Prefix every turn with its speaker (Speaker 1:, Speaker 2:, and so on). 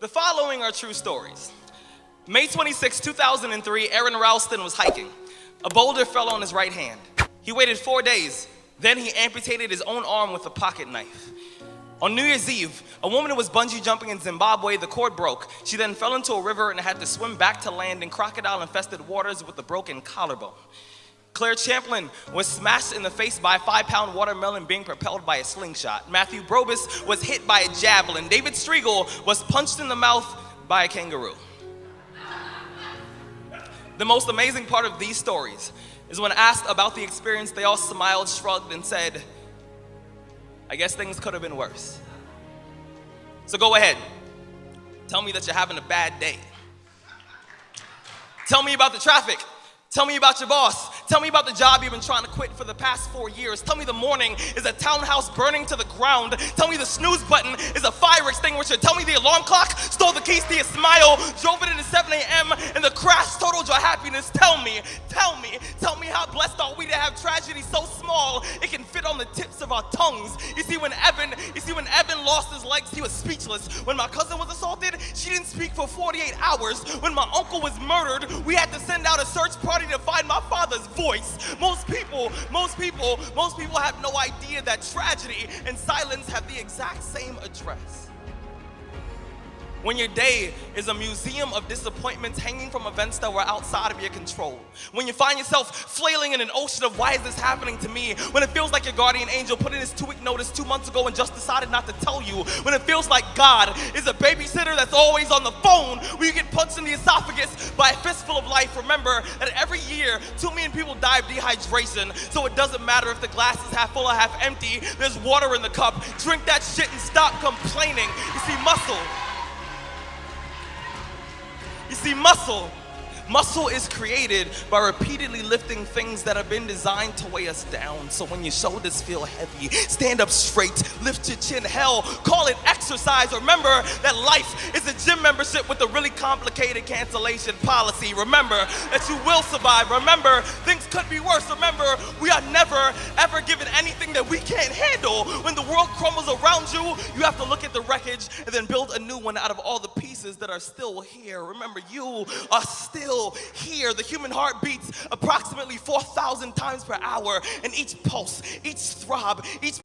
Speaker 1: The following are true stories. May 26, 2003, Aaron Ralston was hiking. A boulder fell on his right hand. He waited 4 days. Then he amputated his own arm with a pocket knife. On New Year's Eve, a woman was bungee jumping in Zimbabwe. The cord broke. She then fell into a river and had to swim back to land in crocodile-infested waters with a broken collarbone. Claire Champlin was smashed in the face by a 5-pound watermelon being propelled by a slingshot. Matthew Brobus was hit by a javelin. David Striegel was punched in the mouth by a kangaroo. The most amazing part of these stories is when asked about the experience, they all smiled, shrugged, and said, I guess things could have been worse. So go ahead. Tell me that you're having a bad day. Tell me about the traffic. Tell me about your boss. Tell me about the job you've been trying to quit for the past 4 years. Tell me the morning is a townhouse burning to the ground. Tell me the snooze button is a fire extinguisher. Tell me the alarm clock stole the keys to your smile, drove it into 7 a.m., and the crash totaled your happiness. Tell me how blessed are we to have tragedy so small it can fit on the tips of our tongues. You see, when Evan lost his legs, he was speechless. When my cousin was assaulted, she didn't speak for 48 hours. When my uncle was murdered, we had to send out a search party to find my father's voice. Most people have no idea that tragedy and silence have the exact same address. When your day is a museum of disappointments hanging from events that were outside of your control. When you find yourself flailing in an ocean of why is this happening to me? When it feels like your guardian angel put in his 2-week notice 2 months ago and just decided not to tell you. When it feels like God is a babysitter that's always on the phone. When you get punched in the esophagus by a fistful of life. Remember that every year 2 million people die of dehydration. So it doesn't matter if the glass is half full or half empty. There's water in the cup. Drink that shit and stop complaining. You see, muscle is created by repeatedly lifting things that have been designed to weigh us down. So when your shoulders feel heavy, stand up straight, lift your chin. Hell, call it exercise. Remember that life is a gym membership with a really complicated cancellation policy. Remember that you will survive. Remember, things could be worse. Remember, we are never, ever given anything that we can't handle. When the world crumbles around you, you have to look at the wreckage and then build a new one out of all the pieces that are still here. Remember, you are still here. The human heart beats approximately 4,000 times per hour, and each pulse, each throb, each